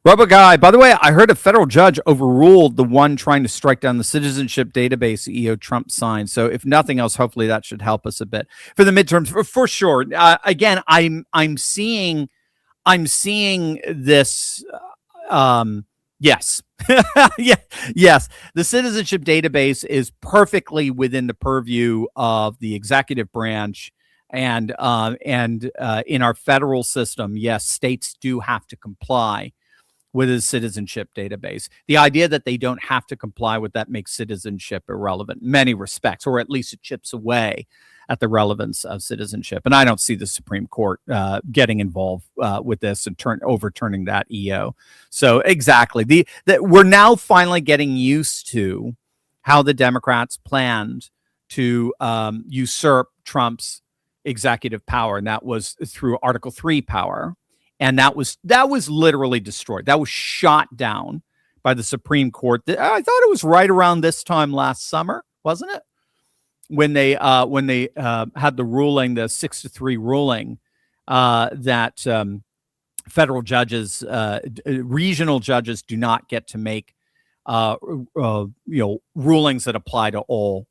Rubber guy, by the way, I heard a federal judge overruled the one trying to strike down the citizenship database EO Trump signed. So if nothing else, hopefully that should help us a bit for the midterms for sure. Again, I'm seeing this. Yes, yeah, yes. The citizenship database is perfectly within the purview of the executive branch, and in our federal system, yes, states do have to comply with a citizenship database. The idea that they don't have to comply with that makes citizenship irrelevant in many respects, or at least it chips away at the relevance of citizenship. And I don't see the Supreme Court getting involved with this and overturning that EO. So exactly, we're now finally getting used to how the Democrats planned to usurp Trump's executive power, and that was through Article 3 power. And that was literally destroyed. That was shot down by the Supreme Court. I thought it was right around this time last summer, wasn't it? When they had the ruling, the 6-3 ruling, that federal judges, regional judges, do not get to make rulings that apply to all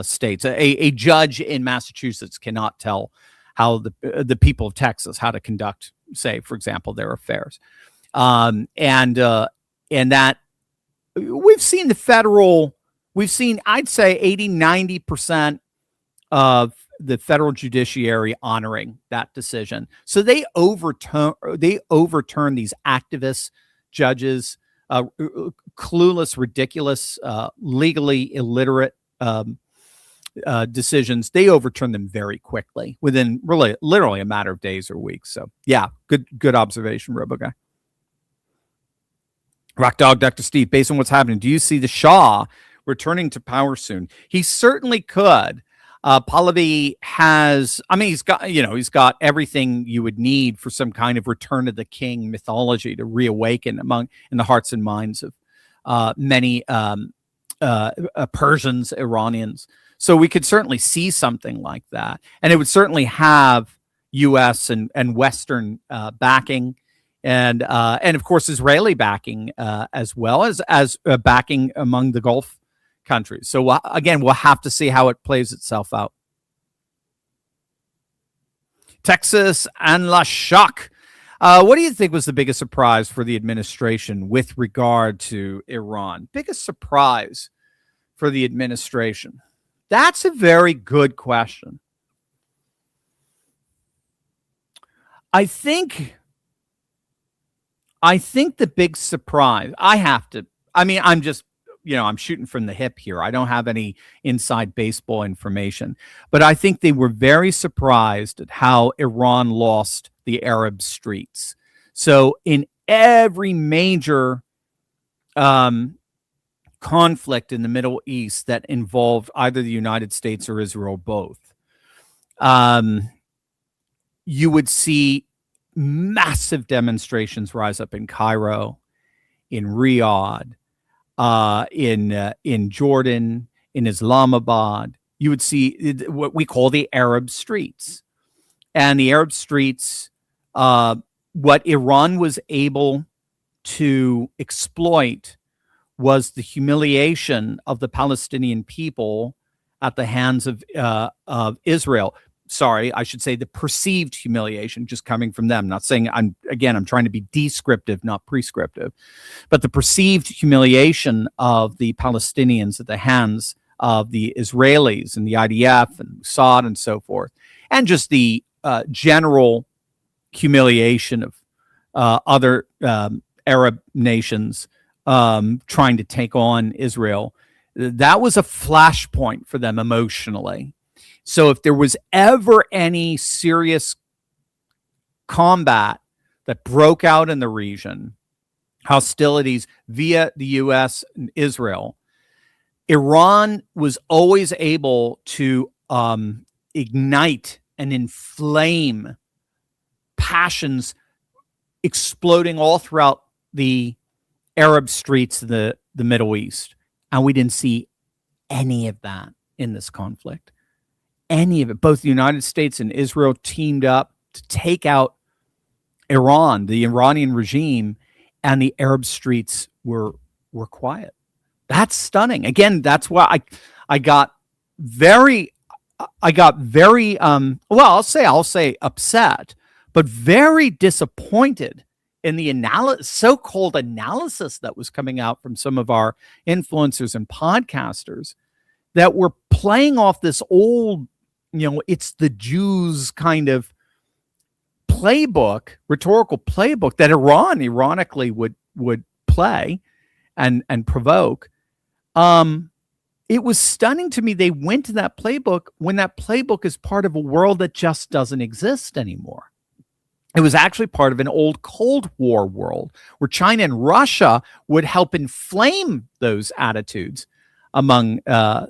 states. A judge in Massachusetts cannot tell how the people of Texas how to conduct, say, for example, their affairs, and that we've seen I'd say 80-90% of the federal judiciary honoring that decision. So they overturn these activist judges, clueless, ridiculous, legally illiterate decisions. They overturn them very quickly within literally a matter of days or weeks. So yeah, good observation, RoboGuy. Rock Dog, Dr. Steve, based on what's happening, do you see the Shah returning to power soon? He certainly could. Pahlavi has, he's got everything you would need for some kind of return of the king mythology to reawaken in the hearts and minds of many Persians, Iranians. So we could certainly see something like that, and it would certainly have U.S. and Western backing, and of course Israeli backing, as well as backing among the Gulf countries. So again, we'll have to see how it plays itself out. Texas and La Shock. What do you think was the biggest surprise for the administration with regard to Iran? Biggest surprise for the administration? That's a very good question. I think the big surprise, I'm shooting from the hip here. I don't have any inside baseball information, but I think they were very surprised at how Iran lost the Arab streets. So in every major conflict in the Middle East that involved either the United States or Israel, both, you would see massive demonstrations rise up in Cairo, in Riyadh, in Jordan, in Islamabad. You would see what we call the Arab streets. And the Arab streets, what Iran was able to exploit was the humiliation of the Palestinian people at the hands of Israel. Sorry, I should say the perceived humiliation just coming from them. Not saying I'm trying to be descriptive, not prescriptive, but the perceived humiliation of the Palestinians at the hands of the Israelis and the IDF and Mossad and so forth, and just the general humiliation of other Arab nations trying to take on Israel. That was a flashpoint for them emotionally. So if there was ever any serious combat that broke out in the region, hostilities via the U.S. and Israel, Iran was always able to ignite and inflame passions exploding all throughout the Arab streets of the Middle East. And we didn't see any of that in this conflict. Any of it. Both the United States and Israel teamed up to take out Iran, the Iranian regime, and the Arab streets were quiet. That's stunning. Again, that's why I got very well, I'll say upset, but very disappointed in the so-called analysis that was coming out from some of our influencers and podcasters that were playing off this old, it's the Jews kind of playbook, rhetorical playbook that Iran ironically would play and provoke. It was stunning to me. They went to that playbook when that playbook is part of a world that just doesn't exist anymore. It was actually part of an old Cold War world where China and Russia would help inflame those attitudes among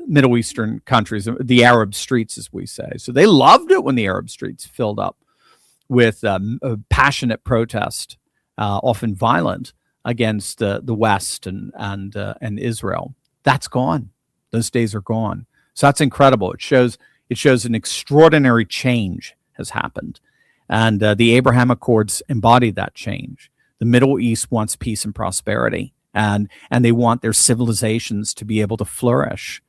Middle Eastern countries, the Arab streets, as we say. So they loved it when the Arab streets filled up with passionate protest, often violent, against the West and Israel. That's gone. Those days are gone. So that's incredible. It shows an extraordinary change has happened. And the Abraham Accords embody that change. The Middle East wants peace and prosperity, and they want their civilizations to be able to flourish.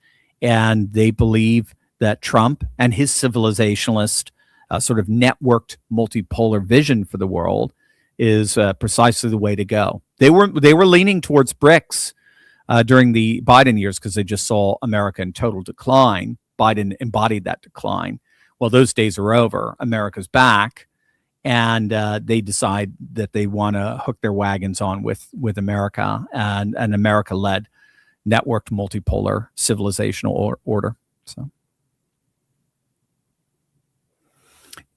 And they believe that Trump and his civilizationalist sort of networked multipolar vision for the world is precisely the way to go. They were leaning towards BRICS during the Biden years because they just saw America in total decline. Biden embodied that decline. Well, those days are over. America's back, and they decide that they want to hook their wagons on with America and an America-led networked multipolar civilizational order. So.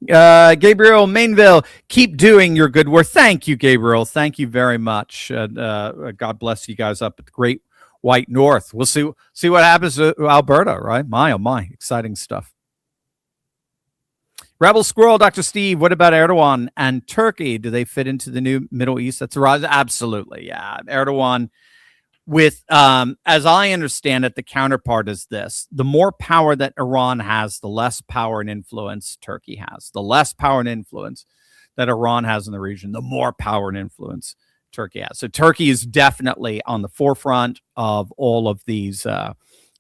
Gabriel Mainville, keep doing your good work. Thank you, Gabriel. Thank you very much. God bless you guys up at the Great White North. We'll see what happens to Alberta, right? My, oh my, exciting stuff. Rebel Squirrel, Dr. Steve, what about Erdogan and Turkey? Do they fit into the new Middle East? That's a rise. Absolutely, yeah. Erdogan, with, as I understand it, the counterpart is this. The more power that Iran has, the less power and influence Turkey has. The less power and influence that Iran has in the region, the more power and influence Turkey has. So Turkey is definitely on the forefront of all of these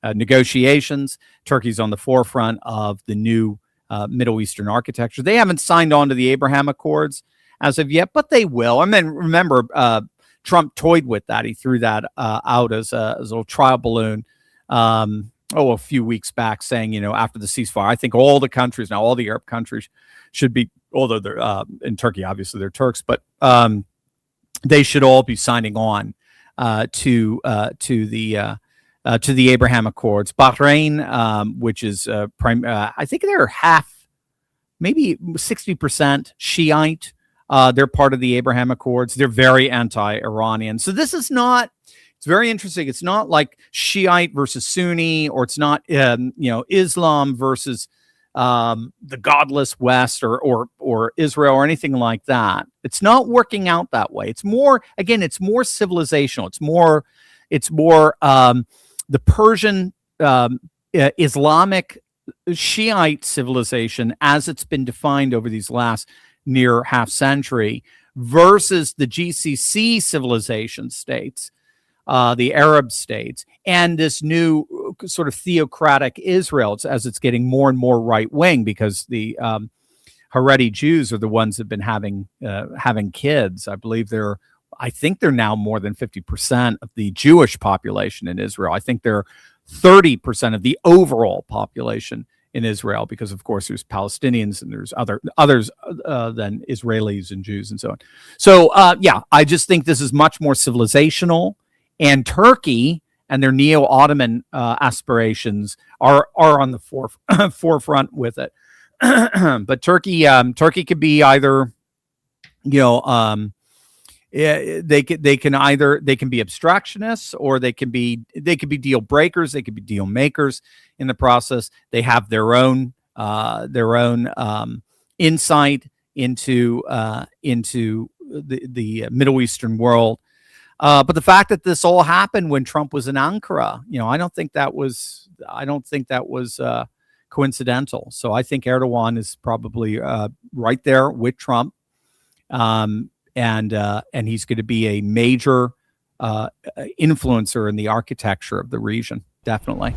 negotiations. Turkey's on the forefront of the new Middle Eastern architecture. They haven't signed on to the Abraham Accords as of yet, but they will. I mean, remember, Trump toyed with that. He threw that out as a little trial balloon a few weeks back, saying, after the ceasefire, I think all the countries now, all the Arab countries should be, although they're in Turkey, obviously they're Turks, but they should all be signing on to the Abraham Accords. Bahrain, which is I think they're maybe 60% Shiite. They're part of the Abraham Accords. They're very anti-Iranian. So this is not, it's very interesting. It's not like Shiite versus Sunni, or it's not, Islam versus the godless West or Israel or anything like that. It's not working out that way. It's more, again, it's more civilizational. It's more the Persian Islamic Shiite civilization as it's been defined over these last near half century versus the GCC civilization states, the Arab states, and this new sort of theocratic Israel as it's getting more and more right wing, because the Haredi Jews are the ones that have been having kids. I think they're now more than 50% of the Jewish population in Israel. I think they're 30% of the overall population in Israel, because of course there's Palestinians and there's others than Israelis and Jews and so on. So I just think this is much more civilizational, and Turkey and their neo-Ottoman aspirations are on the forefront with it. But Turkey could be either, they can be obstructionists, or they can be deal breakers. They could be deal makers in the process. They have their own insight into the Middle Eastern world. But the fact that this all happened when Trump was in Ankara, I don't think that was coincidental. So I think Erdogan is probably right there with Trump. and he's going to be a major influencer in the architecture of the region, definitely.